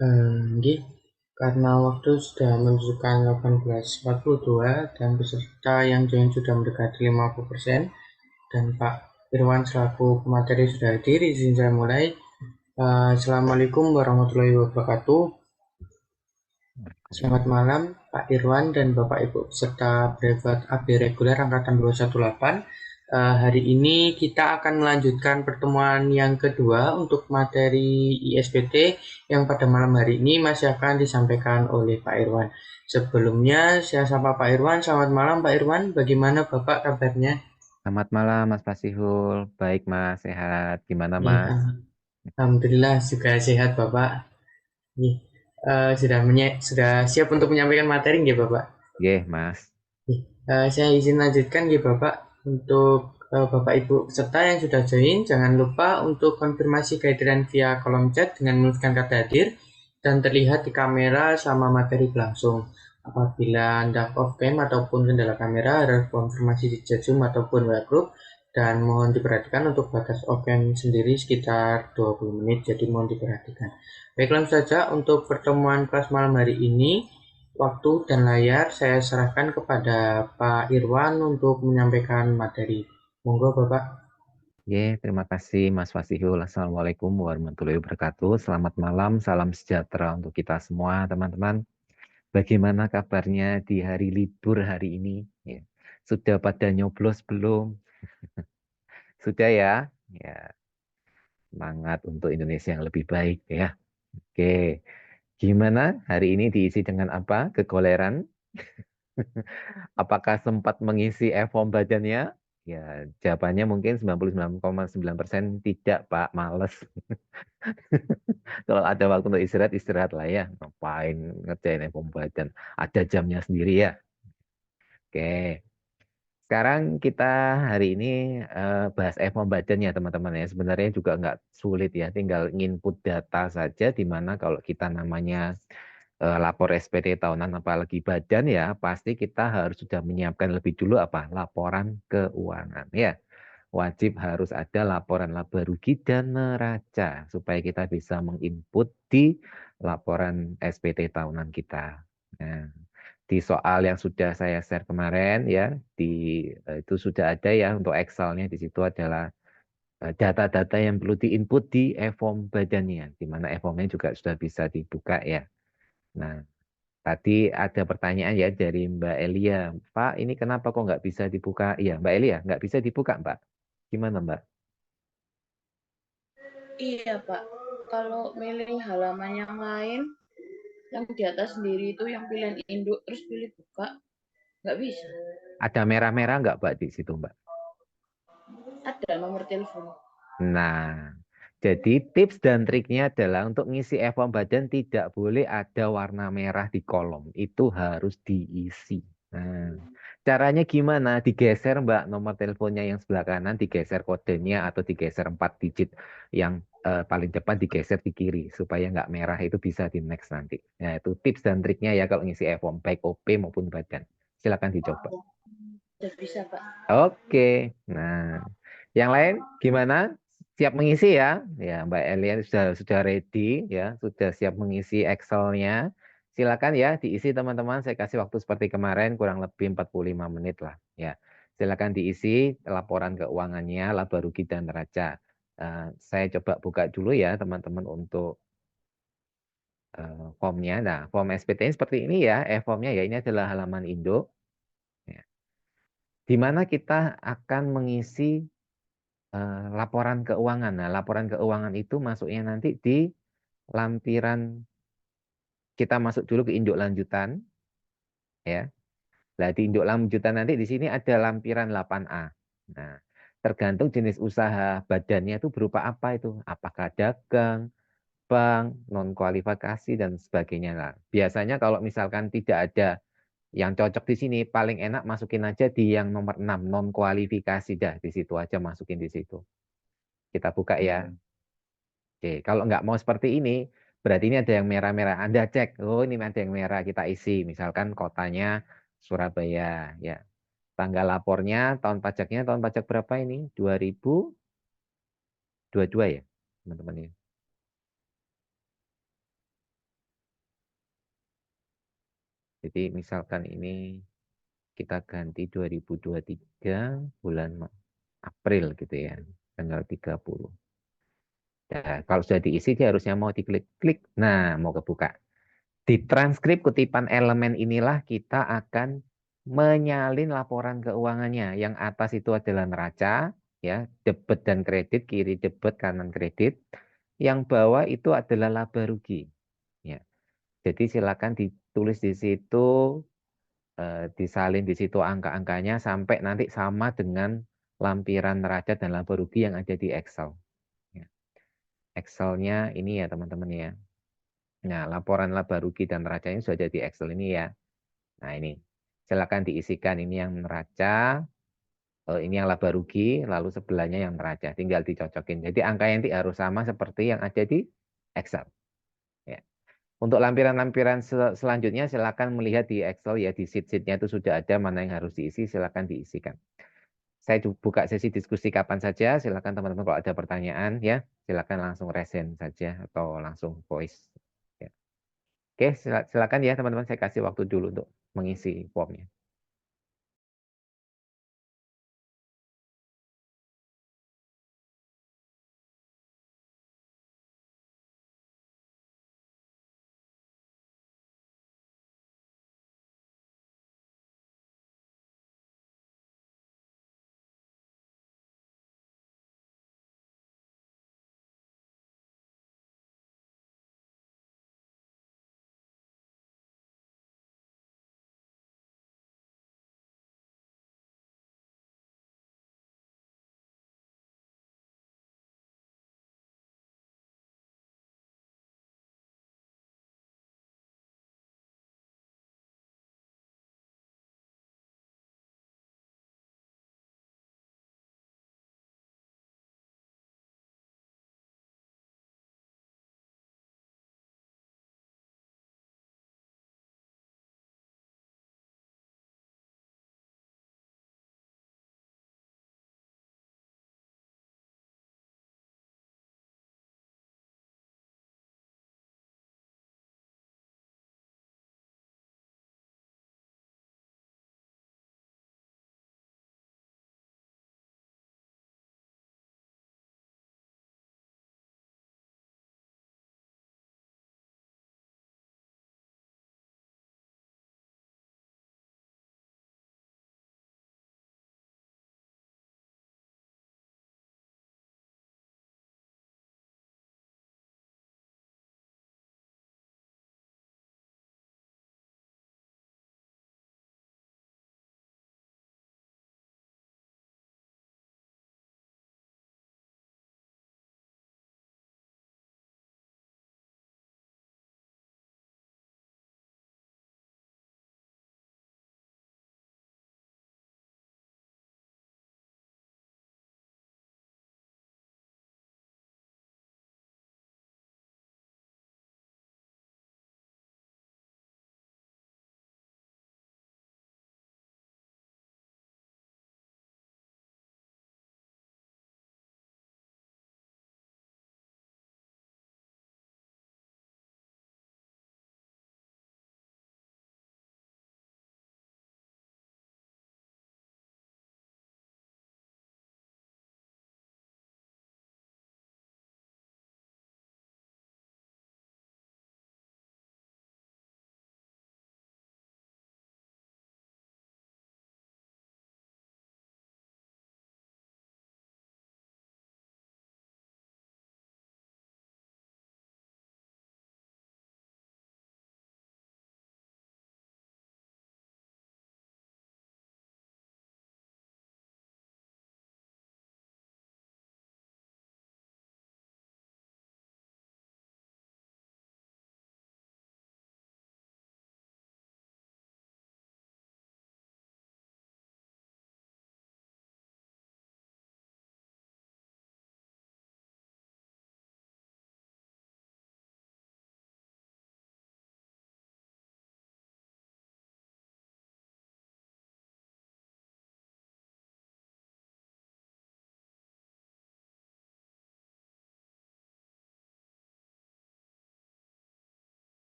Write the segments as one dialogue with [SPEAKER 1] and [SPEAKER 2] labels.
[SPEAKER 1] Nggih, karena waktu sudah menunjukkan 18.42 dan peserta yang join sudah mendekati 50% dan Pak Irwan selaku pemateri sudah hadir, izin saya mulai. Assalamualaikum warahmatullahi wabarakatuh. Selamat malam Pak Irwan dan Bapak Ibu peserta Brevet AB Reguler Angkatan 218. Hari ini kita akan melanjutkan pertemuan yang kedua untuk materi ISBT yang pada malam hari ini masih akan disampaikan oleh Pak Irwan. Sebelumnya saya sapa Pak Irwan. Selamat malam Pak Irwan. Bagaimana Bapak kabarnya?
[SPEAKER 2] Selamat malam Mas Pasihul. Baik Mas, sehat. Gimana Mas?
[SPEAKER 1] Alhamdulillah juga sehat Bapak. Nih, sudah siap untuk menyampaikan materi nggih Bapak?
[SPEAKER 2] Oke Mas.
[SPEAKER 1] Saya izin lanjutkan ya Bapak untuk Bapak Ibu peserta yang sudah join, jangan lupa untuk konfirmasi kehadiran via kolom chat dengan menuliskan kata hadir dan terlihat di kamera sama materi berlangsung. Apabila Anda off cam ataupun kendala kamera, harus konfirmasi di chat Zoom ataupun web group dan mohon diperhatikan untuk batas off cam sendiri sekitar 20 menit, jadi mohon diperhatikan. Baik, langsung saja untuk pertemuan kelas malam hari ini. Waktu dan layar saya serahkan kepada Pak Irwan untuk menyampaikan materi. Monggo Bapak.
[SPEAKER 2] Terima kasih Mas Pasihul. Assalamualaikum warahmatullahi wabarakatuh. Selamat malam, salam sejahtera untuk kita semua teman-teman. Bagaimana kabarnya di hari libur hari ini? Ya. Sudah pada nyoblos belum? Sudah ya? Ya, semangat untuk Indonesia yang lebih baik ya. Oke, gimana hari ini diisi dengan apa? Kegoleran? Apakah sempat mengisi e-form badannya? Ya, jawabannya mungkin 99,9% tidak, Pak. Males. Kalau ada waktu untuk istirahat, istirahat lah ya. Ngapain ngerjain e-form badan? Ada jamnya sendiri ya. Oke. Sekarang kita hari ini bahas e-form badan ya teman-teman ya. Sebenarnya juga nggak sulit ya. Tinggal input data saja di mana kalau kita namanya lapor SPT tahunan apalagi badan ya pasti kita harus sudah menyiapkan lebih dulu apa laporan keuangan ya wajib harus ada laporan laba rugi dan neraca supaya kita bisa menginput di laporan SPT tahunan kita. Nah, di soal yang sudah saya share kemarin ya di itu sudah ada ya untuk Excelnya di situ adalah data-data yang perlu diinput di e-form badannya di mana e-formnya juga sudah bisa dibuka ya. Nah, tadi ada pertanyaan ya dari Mbak Elia. Pak, ini kenapa kok nggak bisa dibuka? Iya, Mbak Elia, nggak bisa dibuka, Mbak. Gimana, Mbak?
[SPEAKER 3] Iya, Pak. Kalau milih halaman yang lain, yang di atas sendiri itu yang pilihan induk terus pilih buka, nggak bisa.
[SPEAKER 2] Ada merah-merah nggak, Mbak, di situ, Mbak?
[SPEAKER 3] Ada nomor telepon.
[SPEAKER 2] Nah, jadi tips dan triknya adalah untuk ngisi e-form badan tidak boleh ada warna merah di kolom. Itu harus diisi. Nah, caranya gimana? Digeser Mbak nomor teleponnya yang sebelah kanan, digeser kodenya atau digeser 4 digit yang paling depan digeser di kiri supaya nggak merah itu bisa di next nanti. Nah, itu tips dan triknya ya kalau ngisi e-form baik OP maupun badan. Silakan dicoba.
[SPEAKER 3] Oh, sudah bisa, Pak.
[SPEAKER 2] Oke. Nah, yang lain gimana? Siap mengisi ya? Ya, Mbak Elian sudah ready ya, sudah siap mengisi Excel-nya. Silakan ya diisi teman-teman. Saya kasih waktu seperti kemarin kurang lebih 45 menit lah ya. Silakan diisi laporan keuangannya, laba rugi dan neraca. Saya coba buka dulu ya teman-teman untuk formnya. Nah, form SPT seperti ini ya, e-formnya ya ini adalah halaman induk. Ya. Di mana kita akan mengisi laporan keuangan. Nah, laporan keuangan itu masuknya nanti di lampiran kita masuk dulu ke induk lanjutan ya. Nah, di induk lanjutan nanti di sini ada lampiran 8A. Nah, tergantung jenis usaha badannya itu berupa apa itu? Apakah dagang, bank, non kualifikasi dan sebagainya. Nah, biasanya kalau misalkan tidak ada yang cocok di sini paling enak masukin aja di yang nomor 6 non kualifikasi dah di situ aja masukin di situ. Kita buka ya. Oke, kalau nggak mau seperti ini, berarti ini ada yang merah-merah. Anda cek, oh ini ada yang merah, kita isi. Misalkan kotanya Surabaya, ya. Tanggal lapornya, tahun pajak berapa ini? 2022 ya, teman-teman ya. Jadi misalkan ini kita ganti 2023 bulan April gitu ya, tanggal 30. Nah, kalau sudah diisi dia harusnya mau diklik-klik. Nah, mau kebuka. Di transkrip kutipan elemen inilah kita akan menyalin laporan keuangannya. Yang atas itu adalah neraca, ya, debit dan kredit, kiri debit, kanan kredit. Yang bawah itu adalah laba rugi. Ya. Jadi silakan ditulis di situ, disalin di situ angka-angkanya sampai nanti sama dengan lampiran neraca dan laba rugi yang ada di Excel. Ya. Excelnya ini ya teman-teman ya. Nah, laporan laba rugi dan neracanya sudah ada di Excel ini ya. Nah, ini silakan diisikan ini yang neraca, ini yang laba rugi, lalu sebelahnya yang neraca. Tinggal dicocokin. Jadi angka yang harus sama seperti yang ada di Excel. Ya. Untuk lampiran-lampiran selanjutnya silakan melihat di Excel ya, di sheet-sheetnya itu sudah ada mana yang harus diisi, silakan diisikan. Saya buka sesi diskusi kapan saja, silakan teman-teman kalau ada pertanyaan ya, silakan langsung resen saja atau langsung voice. Ya. Oke, silakan ya teman-teman, saya kasih waktu dulu untuk mengisi formnya.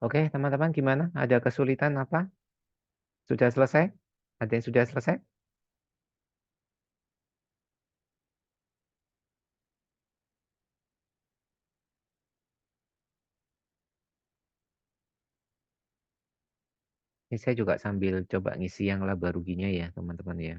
[SPEAKER 2] Oke, teman-teman gimana? Ada kesulitan apa? Sudah selesai? Ada yang sudah selesai? Ini saya juga sambil coba ngisi yang laba ruginya ya, teman-teman ya.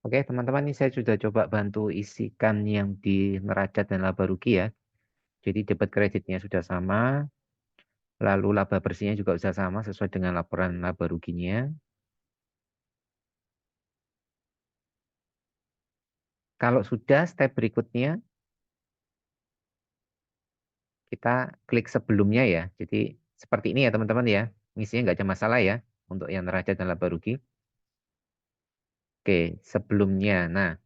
[SPEAKER 2] Oke, teman-teman, ini saya sudah coba bantu isikan yang di neraca dan laba rugi ya. Jadi debit kreditnya sudah sama, lalu laba bersihnya juga sudah sama sesuai dengan laporan laba ruginya. Kalau sudah, step berikutnya kita klik sebelumnya ya. Jadi seperti ini ya teman-teman ya. Ngisinya nggak ada masalah ya untuk yang neraca dan laba rugi. Oke, sebelumnya. Nah,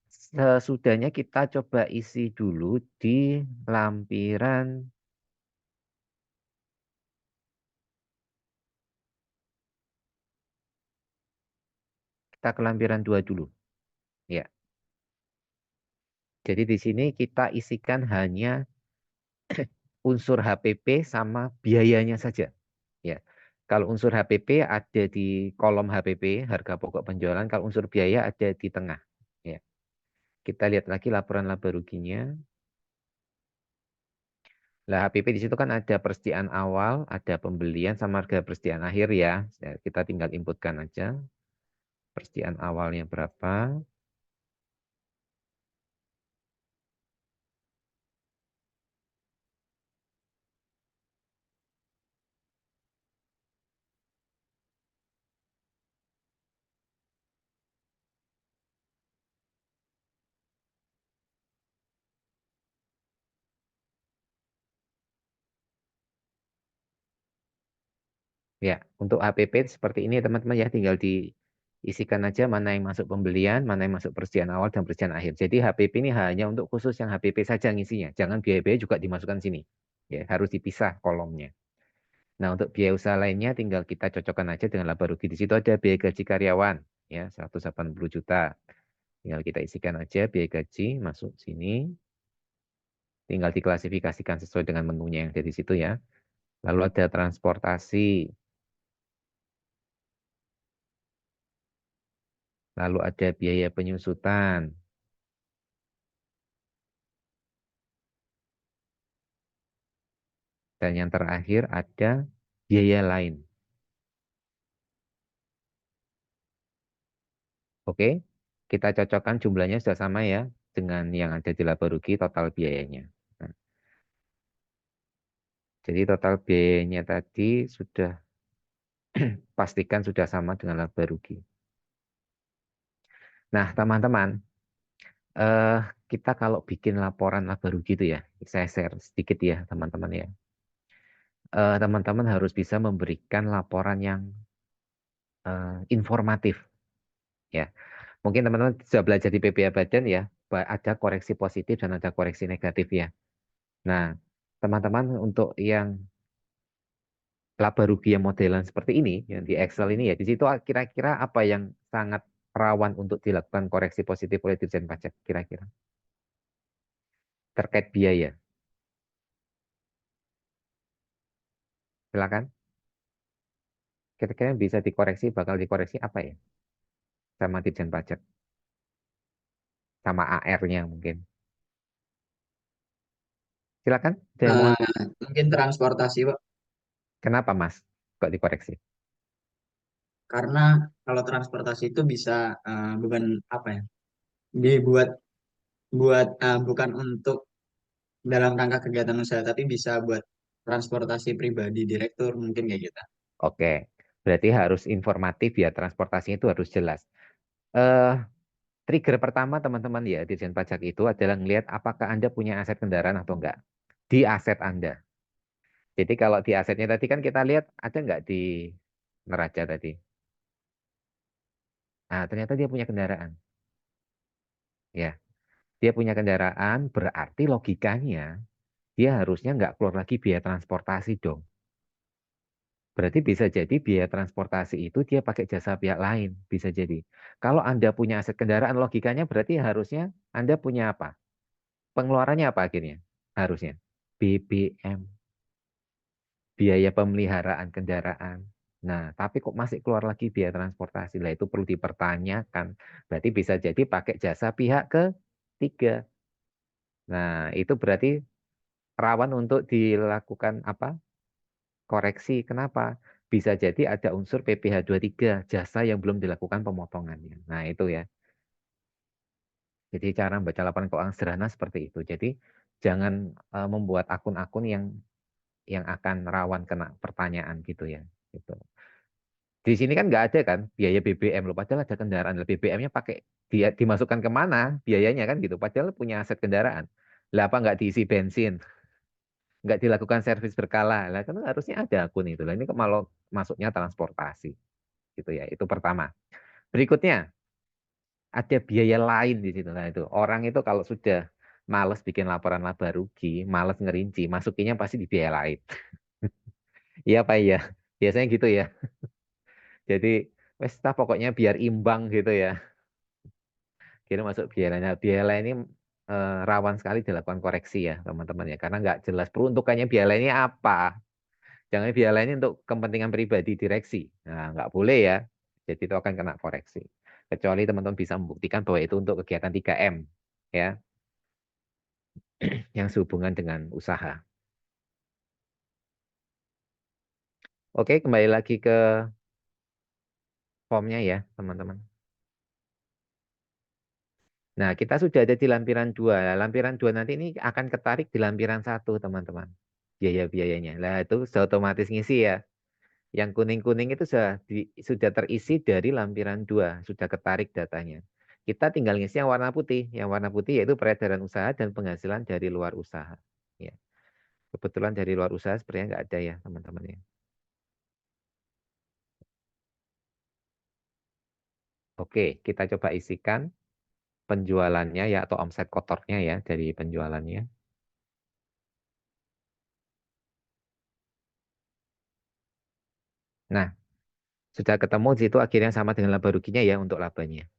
[SPEAKER 2] sesudahnya kita coba isi dulu di lampiran, kita ke lampiran 2 dulu. Ya. Jadi di sini kita isikan hanya unsur HPP sama biayanya saja. Ya. Kalau unsur HPP ada di kolom HPP, harga pokok penjualan. Kalau unsur biaya ada di tengah. Ya. Kita lihat lagi laporan laba ruginya. Lah HPP di situ kan ada persediaan awal, ada pembelian sama harga persediaan akhir ya. Kita tinggal inputkan aja. Persediaan awalnya berapa. Ya, untuk HPP seperti ini teman-teman ya, tinggal diisikan aja mana yang masuk pembelian, mana yang masuk persediaan awal dan persediaan akhir. Jadi HPP ini hanya untuk khusus yang HPP saja ngisinya. Jangan biaya-biaya juga dimasukkan sini. Ya, harus dipisah kolomnya. Nah, untuk biaya usaha lainnya tinggal kita cocokkan aja dengan laba rugi. Di situ ada biaya gaji karyawan ya, 180 juta. Tinggal kita isikan aja biaya gaji masuk sini. Tinggal diklasifikasikan sesuai dengan menunya yang ada di situ ya. Lalu ada transportasi, lalu ada biaya penyusutan, dan yang terakhir ada biaya lain. Oke, kita cocokkan jumlahnya sudah sama ya dengan yang ada di laba rugi total biayanya. Nah, jadi total biayanya tadi sudah pastikan sudah sama dengan laba rugi. Nah, teman-teman, eh, kita kalau bikin laporan laba rugi itu ya, saya share sedikit ya teman-teman ya. Teman-teman harus bisa memberikan laporan yang informatif ya. Mungkin teman-teman sudah belajar di PPA Badan ya, ada koreksi positif dan ada koreksi negatif ya. Nah, teman-teman untuk yang laba rugi yang modelan seperti ini, yang di Excel ini ya, di situ kira-kira apa yang sangat rawan untuk dilakukan koreksi positif oleh Dirjen Pajak kira-kira terkait biaya. Silakan. Kira-kira yang bisa dikoreksi, bakal dikoreksi apa ya sama Dirjen Pajak, sama AR-nya mungkin. Silakan. Ada yang mau?
[SPEAKER 4] Mungkin transportasi, Pak.
[SPEAKER 2] Kenapa Mas kok dikoreksi?
[SPEAKER 4] Karena kalau transportasi itu bisa bukan apa ya, dibuat buat bukan untuk dalam rangka kegiatan usaha, tapi bisa buat transportasi pribadi direktur mungkin kayak gitu.
[SPEAKER 2] Oke, berarti harus informatif ya, transportasinya itu harus jelas. Eh, Trigger pertama teman-teman ya, Dirjen Pajak itu adalah melihat apakah Anda punya aset kendaraan atau enggak. Di aset Anda. Jadi kalau di asetnya tadi kan kita lihat ada enggak di neraca tadi. Nah, ternyata dia punya kendaraan. Ya, dia punya kendaraan berarti logikanya dia harusnya enggak keluar lagi biaya transportasi dong. Berarti bisa jadi biaya transportasi itu dia pakai jasa pihak lain. Bisa jadi. Kalau Anda punya aset kendaraan, logikanya berarti harusnya Anda punya apa? Pengeluarannya apa akhirnya? Harusnya. BBM, biaya pemeliharaan kendaraan. Nah, tapi kok masih keluar lagi biaya transportasi? Lah itu perlu dipertanyakan. Berarti bisa jadi pakai jasa pihak ketiga. Nah, itu berarti rawan untuk dilakukan apa? Koreksi. Kenapa? Bisa jadi ada unsur PPh tiga jasa yang belum dilakukan pemotongannya. Nah, itu ya. Jadi cara membaca laporan keuangan sederhana seperti itu. Jadi jangan membuat akun-akun yang akan rawan kena pertanyaan gitu ya. Gitu. Di sini kan nggak ada kan biaya BBM loh, padahal ada kendaraan. BBM-nya pakai dia dimasukkan kemana biayanya kan gitu. Padahal punya aset kendaraan. Lah apa nggak diisi bensin, nggak dilakukan servis berkala. Lah kan harusnya ada akun itu. Lah ini kalau masuknya transportasi gitu ya. Itu pertama. Berikutnya ada biaya lain di situ. Nah itu orang itu kalau sudah males bikin laporan laba rugi, males ngerinci, masukinnya pasti di biaya lain. Iya Pak ya. Biasanya gitu ya. Jadi wes tak pokoknya biar imbang gitu ya. Kira masuk biaya lain. Nah, biaya lain ini rawan sekali dilakukan koreksi ya teman-teman ya. Karena nggak jelas peruntukannya biaya lainnya apa. Jangan biaya lainnya untuk kepentingan pribadi direksi. Nah nggak boleh ya. Jadi itu akan kena koreksi. Kecuali teman-teman bisa membuktikan bahwa itu untuk kegiatan 3M ya, yang sehubungan dengan usaha. Oke, kembali lagi ke formnya ya teman-teman. Nah, kita sudah ada di lampiran 2. Nah, lampiran 2 nanti ini akan ketarik di lampiran 1, teman-teman. Biaya-biayanya. Nah, itu sudah otomatis ngisi ya. Yang kuning-kuning itu sudah terisi dari lampiran 2, sudah ketarik datanya. Kita tinggal ngisi yang warna putih. Yang warna putih yaitu peredaran usaha dan penghasilan dari luar usaha. Ya. Kebetulan dari luar usaha sepertinya nggak ada ya, teman-teman ya. Oke, kita coba isikan penjualannya ya atau omset kotornya ya dari penjualannya. Nah, sudah ketemu di situ akhirnya sama dengan laba ruginya ya untuk labanya.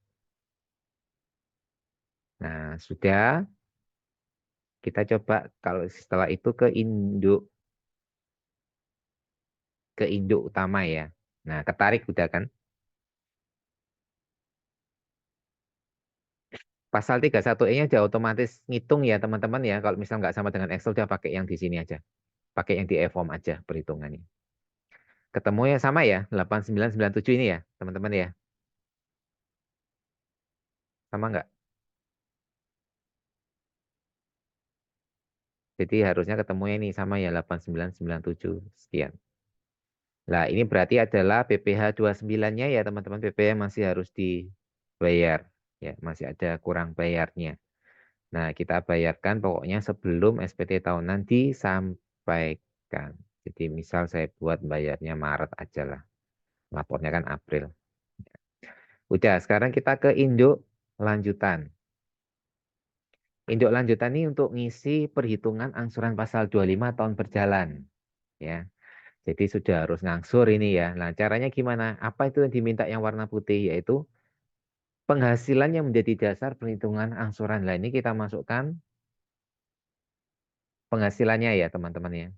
[SPEAKER 2] Nah, sudah kita coba kalau setelah itu ke induk utama ya. Nah, ketarik udah kan? Pasal 31E-nya udah otomatis ngitung ya teman-teman ya. Kalau misal nggak sama dengan Excel, udah pakai yang di sini aja. Pakai yang di e-form aja perhitungannya. Ketemu ya sama ya, 8997 ini ya teman-teman ya. Sama nggak? Jadi harusnya ketemunya ini sama ya 8997 sekian. Nah, ini berarti adalah PPh 29-nya ya teman-teman. PPh masih harus dibayar. Ya, masih ada kurang bayarnya. Nah, kita bayarkan pokoknya sebelum SPT tahunan disampaikan. Jadi misal saya buat bayarnya Maret aja lah. Lapornya kan April. Udah, sekarang kita ke induk lanjutan. Induk lanjutan ini untuk ngisi perhitungan angsuran pasal 25 tahun berjalan. Ya, jadi sudah harus ngangsur ini ya. Nah, caranya gimana? Apa itu yang diminta yang warna putih? Yaitu penghasilan yang menjadi dasar perhitungan angsuran. Nah, ini kita masukkan penghasilannya ya teman-teman ya.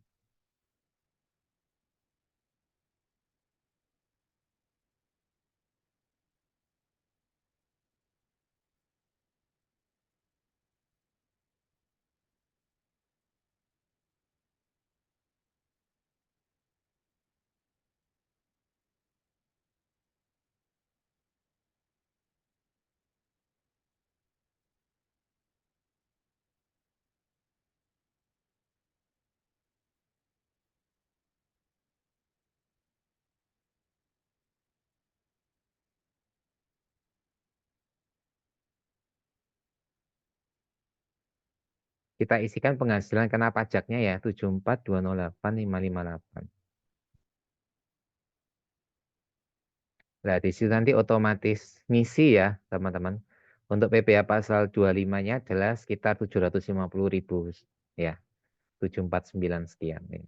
[SPEAKER 2] Kita isikan penghasilan kena pajaknya ya 74.208.558. Nah, di situ nanti otomatis ngisi ya, teman-teman. Untuk PPh pasal 25-nya adalah sekitar 750.000 ya, 749 sekian. Ya.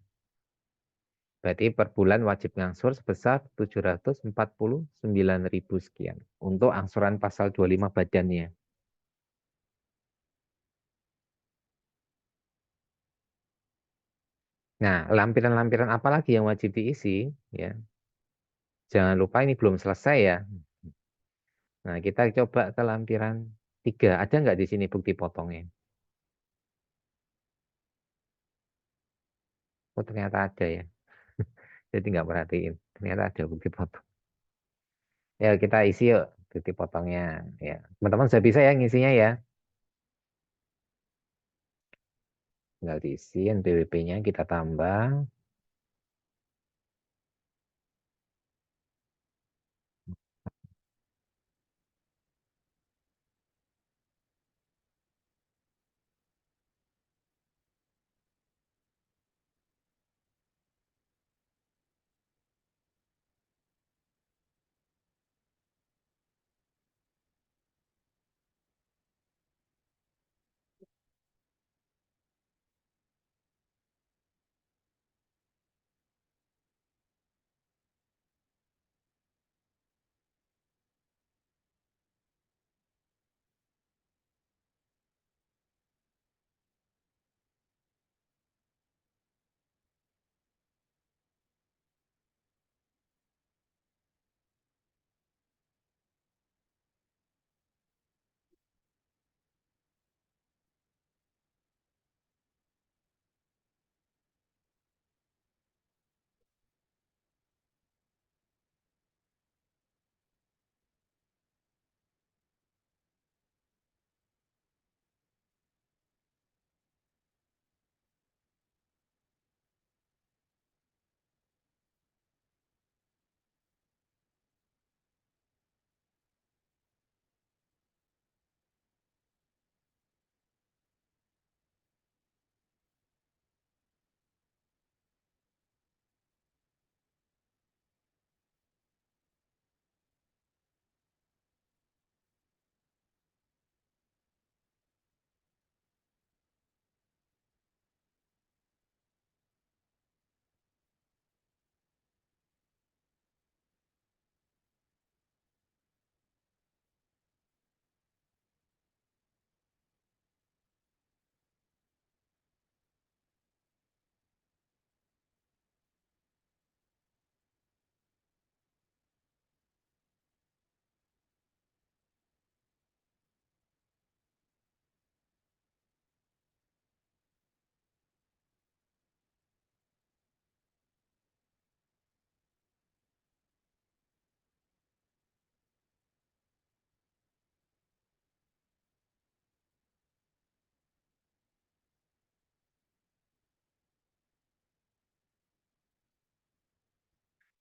[SPEAKER 2] Berarti per bulan wajib ngangsur sebesar 749.000 sekian untuk angsuran pasal 25 badannya. Nah, lampiran-lampiran apa lagi yang wajib diisi? Ya, jangan lupa ini belum selesai ya. Nah, kita coba ke lampiran 3. Ada nggak di sini bukti potongnya? Oh, ternyata ada ya. Jadi nggak perhatiin. Ternyata ada bukti potong. Ya, kita isi yuk bukti potongnya. Ya, teman-teman sudah bisa ya ngisinya ya. Tinggal diisi NPWP-nya kita tambah.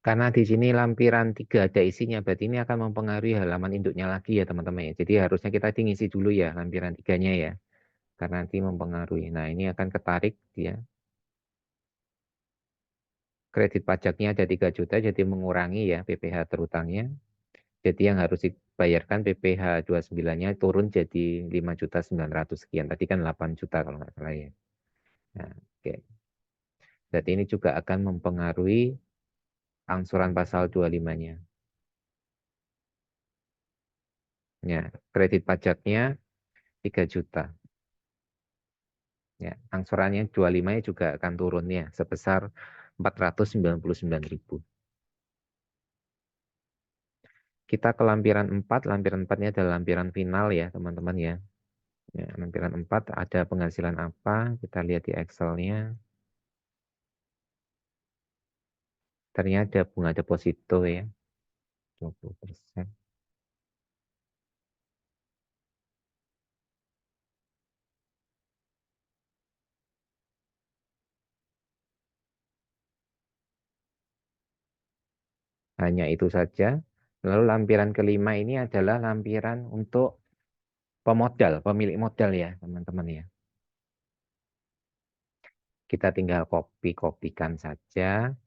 [SPEAKER 2] Karena di sini lampiran 3 ada isinya, berarti ini akan mempengaruhi halaman induknya lagi ya teman-teman ya. Jadi harusnya kita ngisi dulu ya lampiran 3-nya ya. Karena nanti mempengaruhi. Nah ini akan ketarik dia. Kredit pajaknya ada 3 juta, jadi mengurangi ya PPh terutangnya. Jadi yang harus dibayarkan PPh 29-nya turun jadi 5.900.000 sekian. Tadi kan 8 juta kalau nggak salah ya. Nah, oke. Berarti ini juga akan mempengaruhi angsuran pasal 25-nya. Ya, kredit pajaknya 3 juta. Ya, angsurannya 25-nya juga akan turun ya sebesar 499.000. Kita ke lampiran 4, lampiran 4-nya adalah lampiran final ya teman-teman ya. Ya, lampiran 4 ada penghasilan apa? Kita lihat di Excel-nya. Ternyata ada bunga deposito ya, 20%. Hanya itu saja. Lalu lampiran kelima ini adalah lampiran untuk pemodal, pemilik modal ya teman-teman ya. Kita tinggal copy-copykan saja.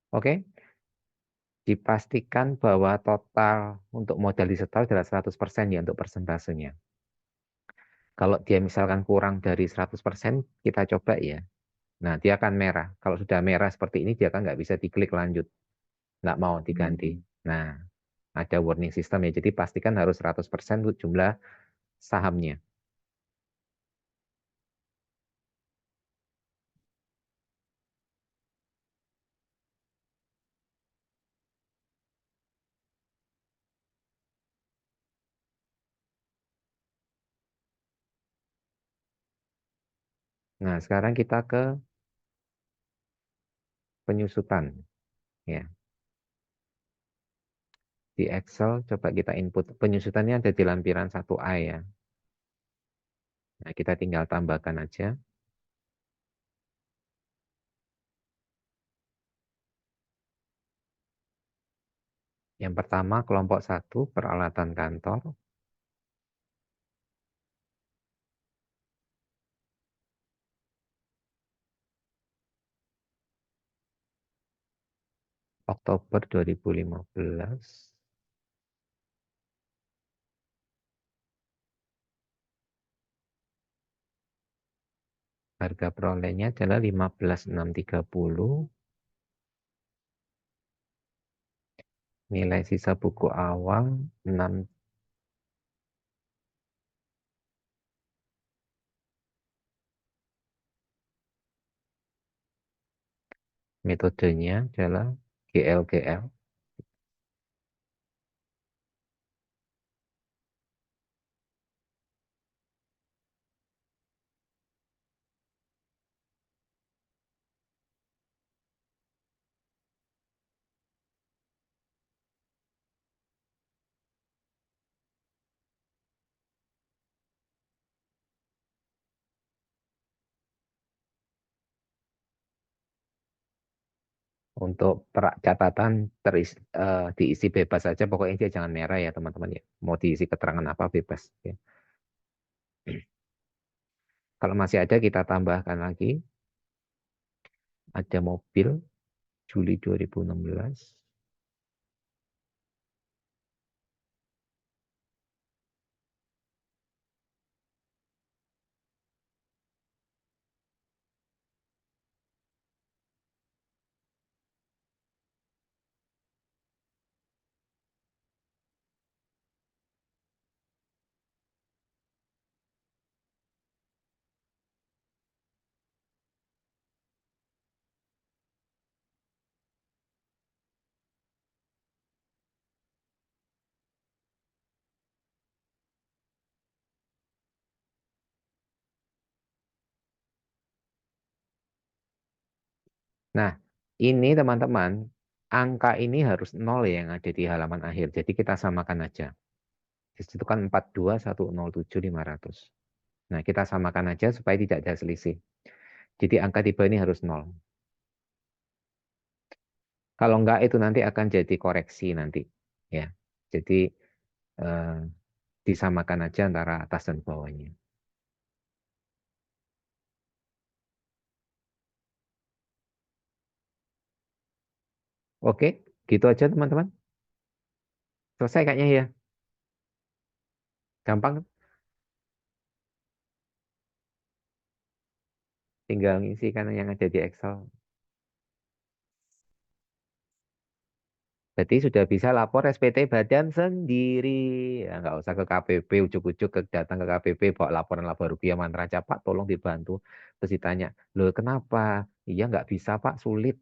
[SPEAKER 2] Oke, dipastikan bahwa total untuk modal disetor adalah 100% ya untuk persentasenya. Kalau dia misalkan kurang dari 100%, kita coba ya. Nah, dia akan merah. Kalau sudah merah seperti ini, dia kan nggak bisa diklik lanjut. Nggak mau diganti. Nah, ada warning system ya. Jadi pastikan harus 100% untuk jumlah sahamnya. Nah, sekarang kita ke penyusutan. Ya. Di Excel, coba kita input. Penyusutannya ada di lampiran 1A ya. Nah, kita tinggal tambahkan aja. Yang pertama, kelompok 1, peralatan kantor. Oktober 2015. Harga perolehnya adalah 15.630. Nilai sisa buku awal 6. Metodenya adalah GLGL. Untuk catatan diisi bebas saja, pokoknya dia jangan merah ya teman-teman ya. Mau diisi keterangan apa bebas. Ya. Kalau masih ada kita tambahkan lagi. Ada mobil Juli 2016. Nah, ini teman-teman, angka ini harus 0 ya yang ada di halaman akhir. Jadi kita samakan aja. Di situ kan 42.107.500. Nah, kita samakan aja supaya tidak ada selisih. Jadi angka tiba ini harus 0. Kalau enggak itu nanti akan jadi koreksi nanti. Ya, jadi eh, disamakan aja antara atas dan bawahnya. Oke, gitu aja teman-teman. Selesai kayaknya ya. Gampang, tinggal ngisi kan yang ada di Excel. Berarti sudah bisa lapor SPT badan sendiri. Ya, nggak usah ke KPP, ujuk-ujuk datang ke KPP, bawa laporan laba rupiah mantra aja, Pak, tolong dibantu. Terus ditanya, loh kenapa? Iya nggak bisa Pak, sulit.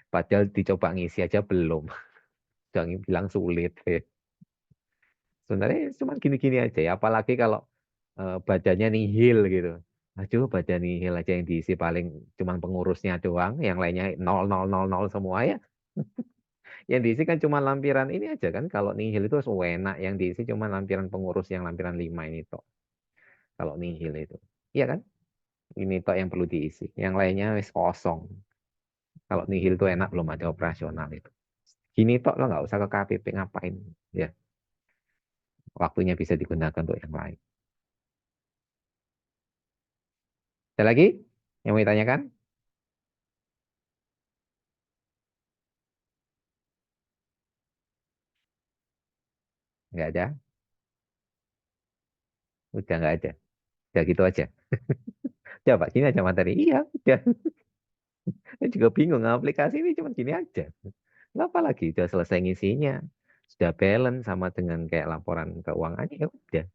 [SPEAKER 2] Padahal dicoba ngisi aja belum. Jangan bilang sulit. Sebenarnya cuma gini-gini aja ya, apalagi kalau badannya nihil gitu. Aduh, badan nihil aja yang diisi paling cuma pengurusnya doang, yang lainnya 0000 semua ya. Yang diisi kan cuma lampiran ini aja kan. Kalau nihil itu enak, yang diisi cuma lampiran pengurus yang lampiran 5 ini toh. Kalau nihil itu. Iya kan? Ini toh yang perlu diisi. Yang lainnya wis kosong. Kalau nihil itu enak, belum ada operasional itu. Gini toh lo nggak usah ke KPP ngapain. Ya, waktunya bisa digunakan untuk yang lain. Ada lagi yang mau ditanyakan? Nggak ada? Udah nggak ada. Udah gitu aja. Coba gini aja materi. Iya, udah. Saya juga bingung, aplikasi ini cuma gini aja. Nggak apa lagi, udah selesai ngisinya. Sudah balance sama dengan kayak laporan keuangannya, ya udah.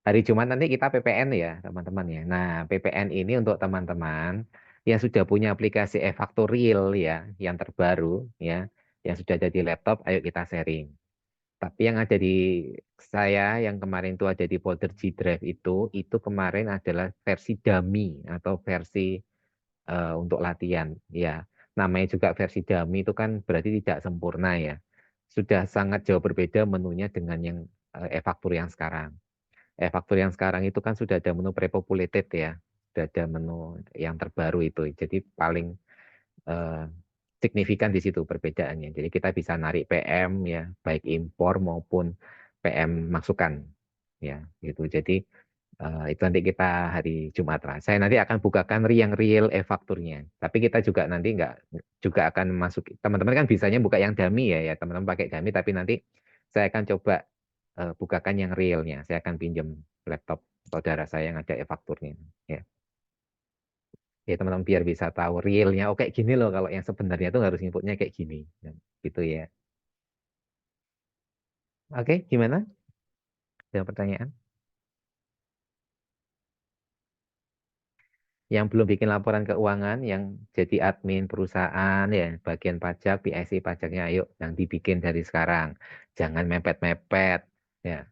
[SPEAKER 2] Hari Jumat nanti kita PPN ya, teman-teman ya. Nah, PPN ini untuk teman-teman yang sudah punya aplikasi e-fakturil ya, yang terbaru ya, yang sudah ada di laptop, ayo kita sharing. Tapi yang ada di saya yang kemarin itu ada di folder G Drive itu kemarin adalah versi dummy atau versi untuk latihan. Ya, namanya juga versi dummy itu kan berarti tidak sempurna ya. Sudah sangat jauh berbeda menunya dengan yang e-faktur yang sekarang. E-faktur yang sekarang itu kan sudah ada menu pre-populated ya. Sudah ada menu yang terbaru itu. Jadi paling eh, signifikan di situ perbedaannya. Jadi kita bisa narik PM ya, baik impor maupun PM masukan ya, gitu. Jadi itu nanti kita hari Jumat lah. Saya nanti akan bukakan yang real e-fakturnya. Tapi kita juga nanti nggak juga akan masuk. Teman-teman kan bisanya buka yang dummy ya, ya teman-teman pakai dummy. Tapi nanti saya akan coba bukakan yang realnya. Saya akan pinjam laptop saudara saya yang ada e-fakturnya. Ya. Ya teman-teman biar bisa tahu realnya. Oh kayak gini loh kalau yang sebenarnya tuh harus inputnya kayak gini. Ya, gitu ya. Oke, gimana? Ada pertanyaan? Yang belum bikin laporan keuangan, yang jadi admin perusahaan, ya bagian pajak, PSI pajaknya, ayo yang dibikin dari sekarang. Jangan mepet-mepet. Ya,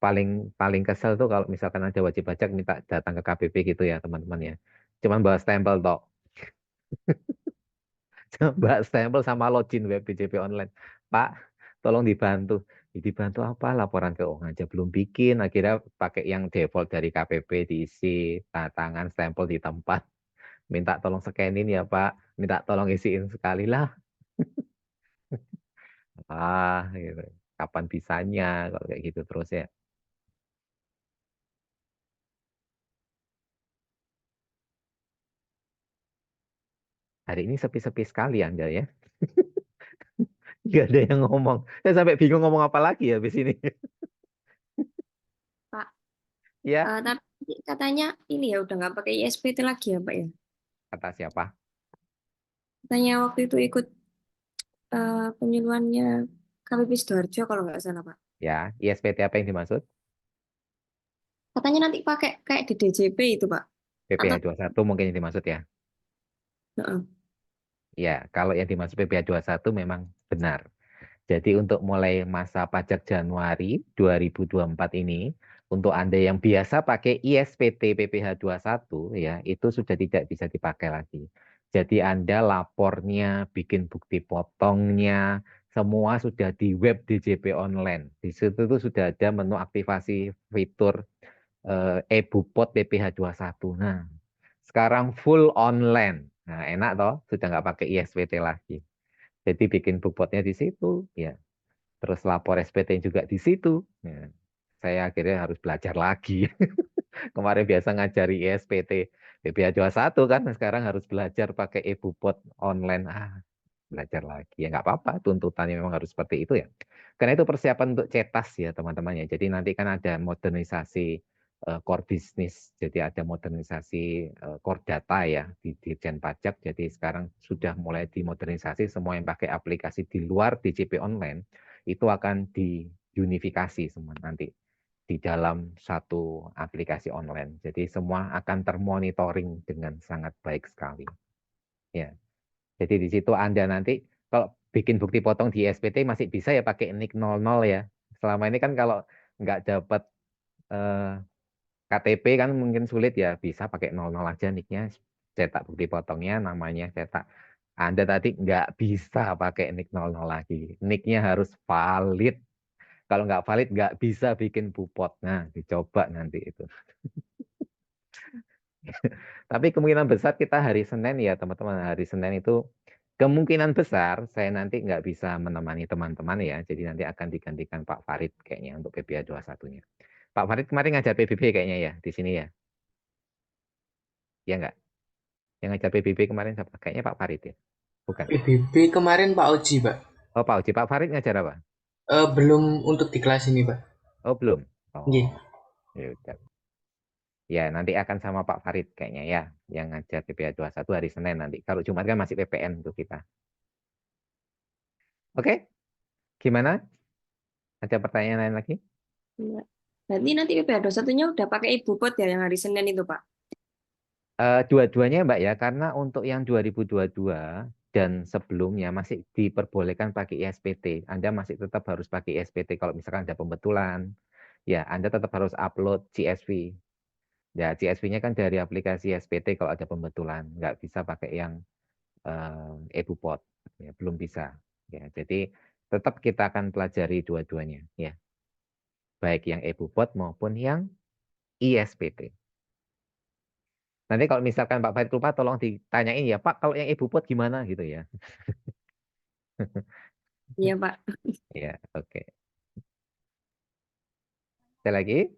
[SPEAKER 2] paling paling kesel tuh kalau misalkan ada wajib pajak minta datang ke KPP gitu ya teman-teman ya. Cuman bawa stempel toh. Mbak stempel sama login web BJP online. Pak, tolong dibantu. Dibantu apa? Laporan keuangan aja belum bikin. Akhirnya pakai yang default dari KPP diisi, tanda tangan, stempel di tempat. Minta tolong scanin ya Pak. Minta tolong isiin sekali lah. Gitu. Kapan bisanya kalau kayak gitu terus ya. Hari ini sepi-sepi sekali Anda ya. Gak ada yang ngomong. Saya sampai bingung ngomong apa lagi ya habis ini.
[SPEAKER 5] Pak.
[SPEAKER 2] Ya,
[SPEAKER 5] Tapi katanya ini ya udah nggak pakai ISPT lagi ya Pak ya.
[SPEAKER 2] kata siapa?
[SPEAKER 5] Katanya waktu itu ikut penyuluhannya KPP Sidoarjo kalau nggak salah Pak.
[SPEAKER 2] Ya, ISPT apa yang dimaksud?
[SPEAKER 5] Katanya nanti pakai kayak di DJP itu Pak.
[SPEAKER 2] PPh
[SPEAKER 5] Atau
[SPEAKER 2] 21 mungkin yang dimaksud ya.
[SPEAKER 5] Heeh.
[SPEAKER 2] Ya, kalau yang dimaksud PPh 21 memang benar. Jadi untuk mulai masa pajak Januari 2024 ini, untuk Anda yang biasa pakai ISPT PPh 21 ya, itu sudah tidak bisa dipakai lagi. Jadi Anda lapornya, bikin bukti potongnya, semua sudah di web DJP online. Di situ tuh sudah ada menu aktivasi fitur e-Bupot PPh 21. Nah, sekarang full online. Nah, enak toh, sudah nggak pakai ISPT lagi. Jadi bikin bupotnya di situ, ya. Terus lapor SPT juga di situ. Ya. Saya akhirnya harus belajar lagi. Kemarin biasa ngajari ISPT PPh 21 kan, sekarang harus belajar pakai e-Bupot online. Belajar lagi. Ya nggak apa-apa, tuntutannya memang harus seperti itu ya. Karena itu persiapan untuk cetas ya teman-teman ya. Jadi nanti kan ada modernisasi core business, jadi ada modernisasi core data ya di Dirjen Pajak. Jadi sekarang sudah mulai dimodernisasi, semua yang pakai aplikasi di luar DJP online itu akan diunifikasi semua nanti di dalam satu aplikasi online. Jadi semua akan termonitoring dengan sangat baik sekali. Ya. Jadi di situ Anda nanti kalau bikin bukti potong di SPT masih bisa ya pakai NIK 00 ya. Selama ini kan kalau nggak dapat KTP kan mungkin sulit ya, bisa pakai 00 aja NIK-nya, cetak bukti potongnya, namanya cetak. Anda tadi nggak bisa pakai NIK 00 lagi. NIK-nya harus valid. Kalau nggak valid nggak bisa bikin bupot. Nah, dicoba nanti itu. Tapi kemungkinan besar kita hari Senin ya teman-teman. Hari Senin itu kemungkinan besar saya nanti nggak bisa menemani teman-teman ya. Jadi nanti akan digantikan Pak Farid kayaknya untuk PPh 21-nya. Pak Farid kemarin ngajar PBB kayaknya ya di sini ya. Ya nggak? Yang ngajar PBB kemarin siapa? Kayaknya Pak Farid ya. Bukan.
[SPEAKER 1] PBB kemarin Pak Oji, Pak.
[SPEAKER 2] Oh Pak Uji. Pak Farid ngajar apa?
[SPEAKER 1] Belum untuk di kelas ini, Pak.
[SPEAKER 2] Oh belum.
[SPEAKER 1] Nggih.
[SPEAKER 2] Oh ya udah. Ya nanti akan sama Pak Farid kayaknya ya. Yang ngajar PPh 21 hari Senin nanti. Kalau Jumat kan masih PPN untuk kita. Oke, gimana? Ada pertanyaan lain lagi?
[SPEAKER 5] Enggak. Berarti nanti PPh 21-nya udah pakai e-Bupot ya yang hari Senin itu Pak.
[SPEAKER 2] Dua-duanya Mbak ya, karena untuk yang 2022 dan sebelumnya masih diperbolehkan pakai ISPT. Anda masih tetap harus pakai ISPT kalau misalkan ada pembetulan. Ya, Anda tetap harus upload CSV. Ya, CSV-nya kan dari aplikasi ISPT kalau ada pembetulan. Nggak bisa pakai yang e-Bupot. Ya, belum bisa. Ya, jadi tetap kita akan pelajari dua-duanya. Ya, baik yang e-Bupot maupun yang ISPT. Nanti kalau misalkan Pak Farid lupa, tolong ditanyain ya, Pak, kalau yang Ibu Pot gimana gitu ya.
[SPEAKER 5] Iya Pak.
[SPEAKER 2] Ya, oke. Ada lagi?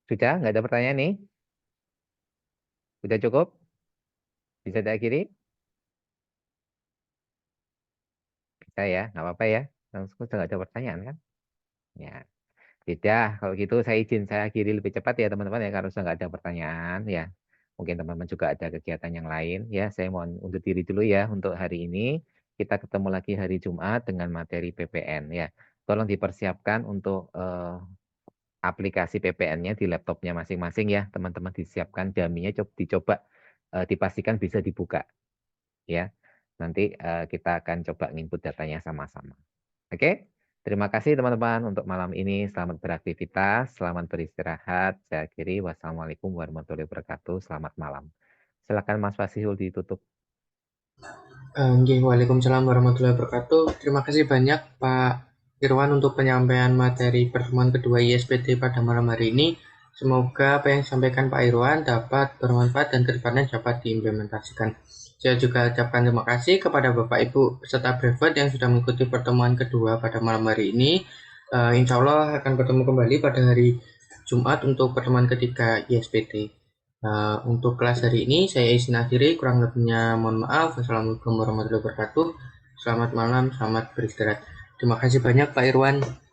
[SPEAKER 2] Sudah? Nggak ada pertanyaan nih? Sudah cukup? Bisa diakhiri? Bisa ya, nggak apa-apa ya. Langsung sudah nggak ada pertanyaan kan? Ya, tidak. Kalau gitu saya akhiri lebih cepat ya teman-teman ya, karena sudah nggak ada pertanyaan ya. Mungkin teman-teman juga ada kegiatan yang lain ya. Saya mohon undur diri dulu ya untuk hari ini. Kita ketemu lagi hari Jumat dengan materi PPN ya. Tolong dipersiapkan untuk aplikasi PPN-nya di laptopnya masing-masing ya, teman-teman disiapkan dummy-nya, dicoba dipastikan bisa dibuka ya. Nanti kita akan coba input datanya sama-sama. Oke, terima kasih teman-teman untuk malam ini. Selamat beraktivitas, selamat beristirahat. Saya akhiri. Wassalamualaikum warahmatullahi wabarakatuh. Selamat malam. Silakan Mas Fasihul ditutup.
[SPEAKER 1] Waalaikumsalam warahmatullahi wabarakatuh. Terima kasih banyak Pak Irwan untuk penyampaian materi pertemuan kedua ISPT pada malam hari ini. Semoga apa yang disampaikan Pak Irwan dapat bermanfaat dan kedepannya dapat diimplementasikan. Saya juga ucapkan terima kasih kepada Bapak Ibu peserta brevet yang sudah mengikuti pertemuan kedua pada malam hari ini. Insya Allah akan bertemu kembali pada hari Jumat untuk pertemuan ketiga ISPT. Untuk kelas hari ini saya izin akhiri, kurang lebihnya mohon maaf. Wassalamualaikum warahmatullahi wabarakatuh. Selamat malam, selamat beristirahat. Terima kasih banyak Pak Irwan.